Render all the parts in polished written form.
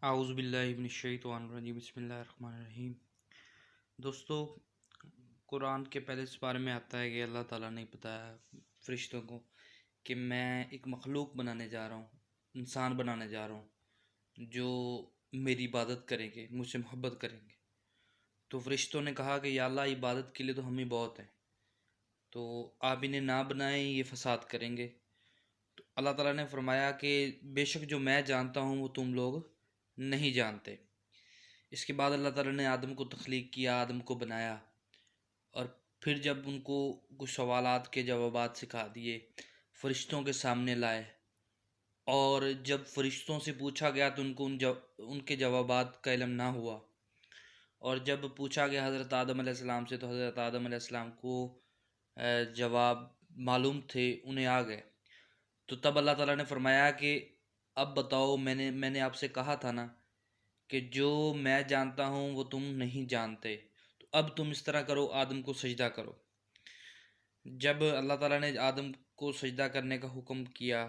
आऊज़ुबिल्लाहिमिनश्शैतानिर्रजीम बिस्मिल्लाहिर्रहमानिर्रहीम। दोस्तों, कुरान के पहले इस बारे में आता है कि अल्लाह ताला ने बताया फरिश्तों को कि मैं एक मखलूक बनाने जा रहा हूँ, इंसान बनाने जा रहा हूँ जो मेरी इबादत करेंगे, मुझसे मोहब्बत करेंगे। तो फरिश्तों ने कहा कि या अल्लाह, इबादत के लिए तो हम ही बहुत हैं, तो आप इन्हें ना बनाएं, ये फसाद करेंगे। तो अल्लाह ताला ने फरमाया कि बेशक जो मैं जानता हूँ वो तुम लोग नहीं जानते। इसके बाद अल्लाह ताला ने आदम को तख्लीक किया, आदम को बनाया, और फिर जब उनको कुछ सवालात के जवाबात सिखा दिए, फरिश्तों के सामने लाए, और जब फरिश्तों से पूछा गया तो उनको उनके जवाबात का इल्म ना हुआ। और जब पूछा गया हज़रत आदम अलैहिस्सलाम से तो हज़रत आदम अलैहिस्सलाम को जवाब मालूम थे, उन्हें आ गए। तो तब अल्लाह ताला ने फरमाया कि अब बताओ, मैंने आपसे कहा था ना कि जो मैं जानता हूँ वो तुम नहीं जानते, तो अब तुम इस तरह करो, आदम को सजदा करो। जब अल्लाह ताला ने आदम को सजदा करने का हुक्म किया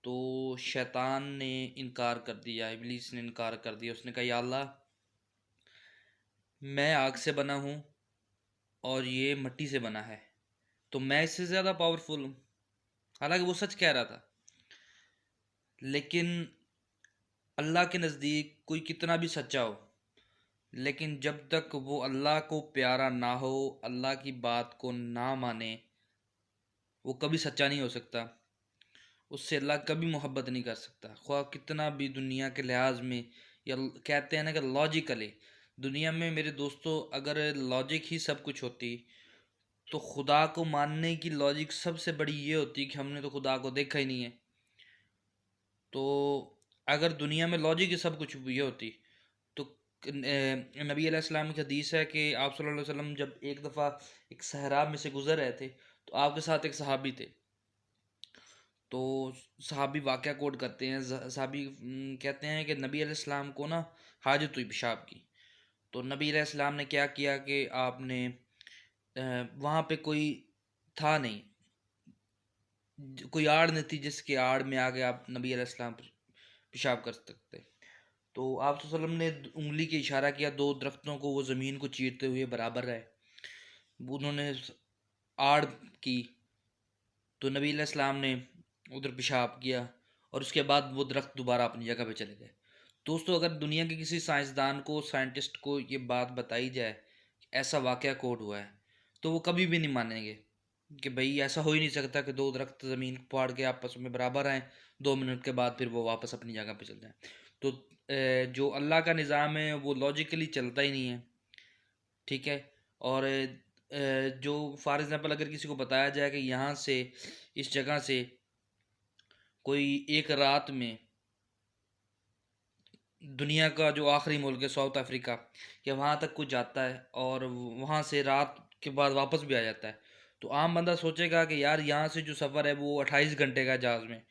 तो शैतान ने इनकार कर दिया, इब्लीस ने इनकार कर दिया। उसने कहा, या अल्लाह, मैं आग से बना हूँ और ये मिट्टी से बना है, तो मैं इससे ज़्यादा पावरफुल हूँ। हालांकि वो सच कह रहा था, लेकिन अल्लाह के नज़दीक कोई कितना भी सच्चा हो, लेकिन जब तक वो अल्लाह को प्यारा ना हो, अल्लाह की बात को ना माने, वो कभी सच्चा नहीं हो सकता। उससे अल्लाह कभी मोहब्बत नहीं कर सकता, ख्वाह कितना भी दुनिया के लिहाज में, या कहते हैं ना कि लॉजिकली, दुनिया में मेरे दोस्तों अगर लॉजिक ही सब कुछ होती तो खुदा को मानने की लॉजिक सबसे बड़ी ये होती कि हमने तो खुदा को देखा ही नहीं है। तो अगर दुनिया में लॉजिक ही सब कुछ ये होती तो नबी अलैहिस्सलाम की हदीस है कि आप सल्लल्लाहु अलैहि वसल्लम जब एक दफ़ा एक सहरा में से गुजर रहे थे तो आपके साथ एक सहाबी थे। तो सहाबी वाक़या कोट करते हैं, सहाबी कहते हैं कि नबी अलैहिस्सलाम को ना हाजत हुई पेशाब की। तो नबी अलैहिस्सलाम ने क्या किया कि आपने वहाँ पे कोई था नहीं, कोई आड़ नहीं थी जिसके आड़ में आगे आप नबी अलैहिस्सलाम पेशाब कर सकते। तो आप वसल्लम ने उंगली के इशारा किया, दो दरख्तों को वो ज़मीन को चीरते हुए बराबर रहे। उन्होंने आड़ की तो नबी अलैहिस्सलाम ने उधर पेशाब किया, और उसके बाद वो दरख्त दोबारा अपनी जगह पे चले गए। दोस्तों, अगर दुनिया के किसी साइंसदान को, साइंटिस्ट को ये बात बताई जाए कि ऐसा वाक़या कोड हुआ है, तो वो कभी भी नहीं मानेंगे कि भाई ऐसा हो ही नहीं सकता कि दो दरख्त ज़मीन को फाड़ के आपस में बराबर आएँ, 2 मिनट के बाद फिर वो वापस अपनी जगह पे चल जाएँ। तो जो अल्लाह का निज़ाम है वो लॉजिकली चलता ही नहीं है, ठीक है। और जो फॉर एग्ज़ाम्पल अगर किसी को बताया जाए कि यहाँ से, इस जगह से कोई एक रात में दुनिया का जो आखिरी मुल्क है साउथ अफ्रीका, कि वहाँ तक कुछ जाता है और वहाँ से रात के बाद वापस भी आ जाता है, तो आम बंदा सोचेगा कि यार यहाँ से जो सफ़र है वो 28 घंटे का जहाज़ में,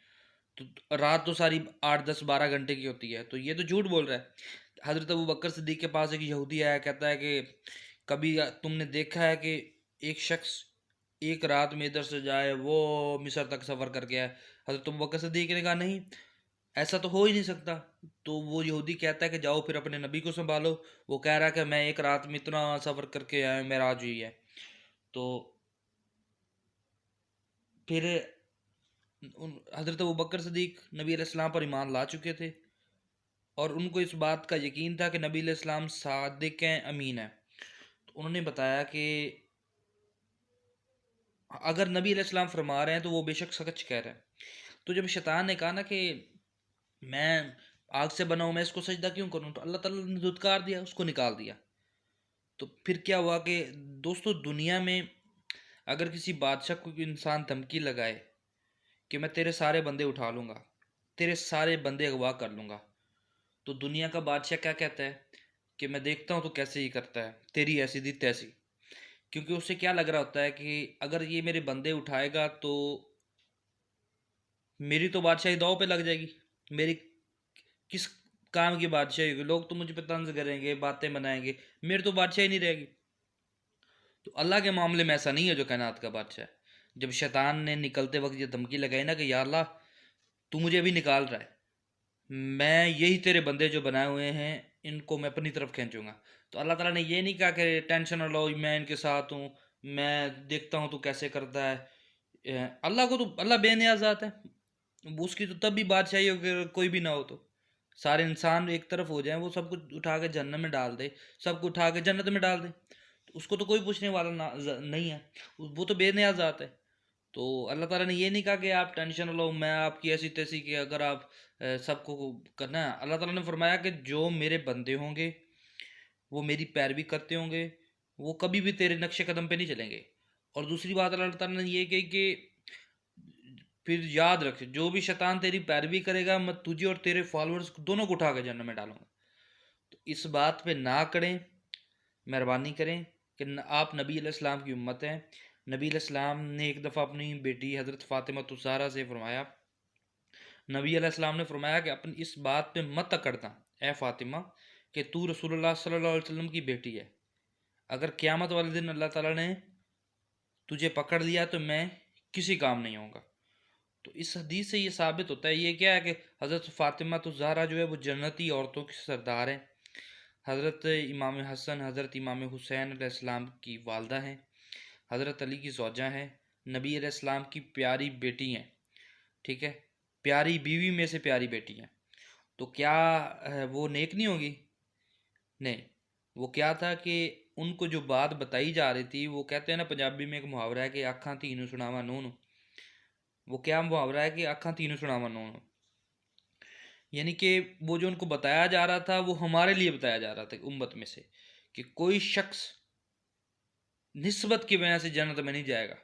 तो रात तो सारी 8 10 12 घंटे की होती है, तो ये तो झूठ बोल रहा है। हज़रत अबू बकर सिद्दीक़ के पास एक यहूदी आया, कहता है कि कभी तुमने देखा है कि एक शख्स एक रात में इधर से जाए, वो मिस्र तक सफ़र करके आए? हज़रत अबू बकर सिद्दीक़ ने कहा, नहीं, ऐसा तो हो ही नहीं सकता। तो वो यहूदी कहता है कि जाओ फिर अपने नबी को संभालो, वो कह रहा है कि मैं एक रात में इतना सफ़र करके आया, मेराज हुई है। तो फिर हज़रत अबू बकर सिद्दीक़ नबी अलैहिस्सलाम पर ईमान ला चुके थे, और उनको इस बात का यकीन था कि नबी अलैहिस्सलाम सादिक हैं, अमीन है। तो उन्होंने बताया कि अगर नबी अलैहिस्सलाम फरमा रहे हैं तो वो बेशक सच कह रहे हैं। तो जब शैतान ने कहा ना कि मैं आग से बना हूँ, मैं इसको सजदा क्यों करूँ, तो अल्लाह ताला ने धुतकार दिया, उसको निकाल दिया। तो फिर क्या हुआ कि दोस्तों, दुनिया में अगर किसी बादशाह को कोई इंसान धमकी लगाए कि मैं तेरे सारे बंदे उठा लूँगा, तेरे सारे बंदे अगवा कर लूँगा, तो दुनिया का बादशाह क्या कहता है कि मैं देखता हूँ तो कैसे ही करता है, तेरी ऐसी दी तैसी। क्योंकि उसे क्या लग रहा होता है कि अगर ये मेरे बंदे उठाएगा तो मेरी तो बादशाही दांव पे लग जाएगी, मेरी किस काम की बादशाही होगी, लोग तो मुझ पे तंज करेंगे, बातें बनाएंगे, मेरी तो बादशाही नहीं रहेगी। तो अल्लाह के मामले में ऐसा नहीं है, जो कायनात का बादशाह है। जब शैतान ने निकलते वक्त ये धमकी लगाई ना कि या अल्लाह, तू मुझे अभी निकाल रहा है, मैं यही तेरे बंदे जो बनाए हुए हैं इनको मैं अपनी तरफ खींचूंगा। तो अल्लाह ताला ने ये नहीं कहा कि टेंशन ना लो, मैं इनके साथ हूँ, मैं देखता हूँ तू कैसे करता है। अल्लाह को तो अल्लाह बेनियाज ज़ात है, वो उसकी तो तब भी बादशाही हो कि कोई भी ना हो तो सारे इंसान एक तरफ हो जाएं, वो सब कुछ उठा के जन्नत में डाल दे, सबको उठा के जन्नत में डाल दे, तो उसको तो कोई पूछने वाला नहीं है, वो तो बेनियाज ज़ात है। तो अल्लाह ताला ने ये नहीं कहा कि आप टेंशन लो, मैं आपकी ऐसी तैसी कि अगर आप सबको करना है। अल्लाह ताला ने फरमाया कि जो मेरे बंदे होंगे वो मेरी पैरवी करते होंगे, वो कभी भी तेरे नक्शे कदम पे नहीं चलेंगे। और दूसरी बात अल्लाह ताला ने ये कही कि फिर याद रख, जो भी शैतान तेरी पैरवी करेगा मैं तुझे और तेरे फॉलोअर्स दोनों को उठा के जन्नत में डालूंगा। तो इस बात पे ना करें, मेहरबानी करें कि आप नबी अलैहिस्सलाम की उम्मत हैं। नबी अलैहिस्सलाम ने एक दफ़ा अपनी बेटी हज़रत फ़ातिमा तुज़ारा से फरमाया, नबी अलैहिस्सलाम ने फरमाया कि अपन इस बात पे मत अकड़ना ए फ़ातिमा कि तू रसूलुल्लाह सल्लल्लाहु अलैहि वसल्लम की बेटी है। अगर क़यामत वाले दिन अल्लाह ताला ने तुझे पकड़ लिया तो मैं किसी काम नहीं होगा। तो इस हदीस से ये साबित होता है, ये क्या है कि हज़रत फ़ातिमा तो ज़हरा जो है वो जन्नती औरतों की सरदार हैं। हज़रत इमाम हसन, हज़रत इमाम हुसैन अलैहिस्सलाम की वालदा हैं, हज़रत अली की ज़ौजा हैं, नबी अलैहिस्सलाम की प्यारी बेटी हैं, ठीक है, प्यारी बीवी में से प्यारी बेटी हैं। तो क्या वो नेक नहीं होगी? नहीं। वो क्या था कि उनको जो बात बताई जा रही थी, वो कहते हैं ना पंजाबी में एक मुहावरा है कि आँखां धी नूं सुणावां नूं नूं। वो क्या मुहावरा है कि आँखां धी नूं सुणावां नूं नूं। यानी कि वो जो उनको बताया जा रहा था वो हमारे लिए बताया जा रहा था उम्मत में से, कि कोई शख्स निस्बत की वजह से जन्नत में नहीं जाएगा।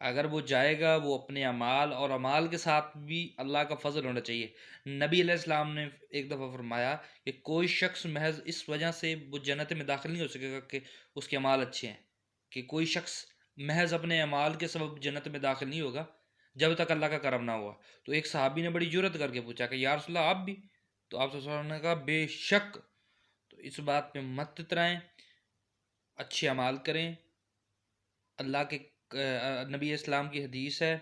अगर वो जाएगा वो अपने अमाल और अमाल के साथ भी अल्लाह का फजल होना चाहिए। नबी अलैहिस्सलाम ने एक दफ़ा फरमाया कि कोई शख्स महज इस वजह से वो जन्नत में दाखिल नहीं हो सकेगा कि उसके अमाल अच्छे हैं, कि कोई शख्स महज अपने अमाल के सबब जन्नत में दाखिल नहीं होगा जब तक अल्लाह का करम ना हुआ। तो एक सहाबी ने बड़ी जुर्रत करके पूछा कि या रसूल अल्लाह आप भी? तो आप सल्लल्लाहु अलैहि वसल्लम ने कहा बेशक। तो इस बात पे मत इतराएं, अच्छे अमाल करें। अल्लाह के नबी इस्लाम की हदीस है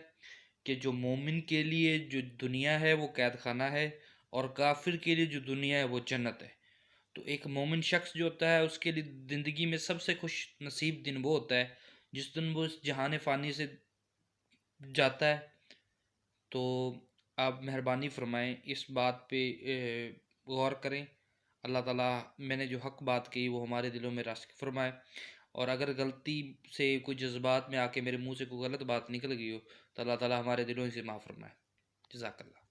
कि जो मोमिन के लिए जो दुनिया है वो कैद खाना है, और काफिर के लिए जो दुनिया है वो जन्नत है। तो एक मोमिन शख्स जो होता है उसके लिए ज़िंदगी में सबसे खुश नसीब दिन वो होता है जिस दिन वो इस जहान फ़ानी से जाता है। तो आप मेहरबानी फरमाएं इस बात पे गौर करें। अल्लाह ताला मैंने जो हक बात कही वो हमारे दिलों में रास्ख फरमाए, और अगर गलती से कोई जज्बात में आके मेरे मुंह से कोई गलत बात निकल गई हो तो अल्लाह ताला हमारे दिलों से माफ़ फरमाए। जज़ाकल्लाह।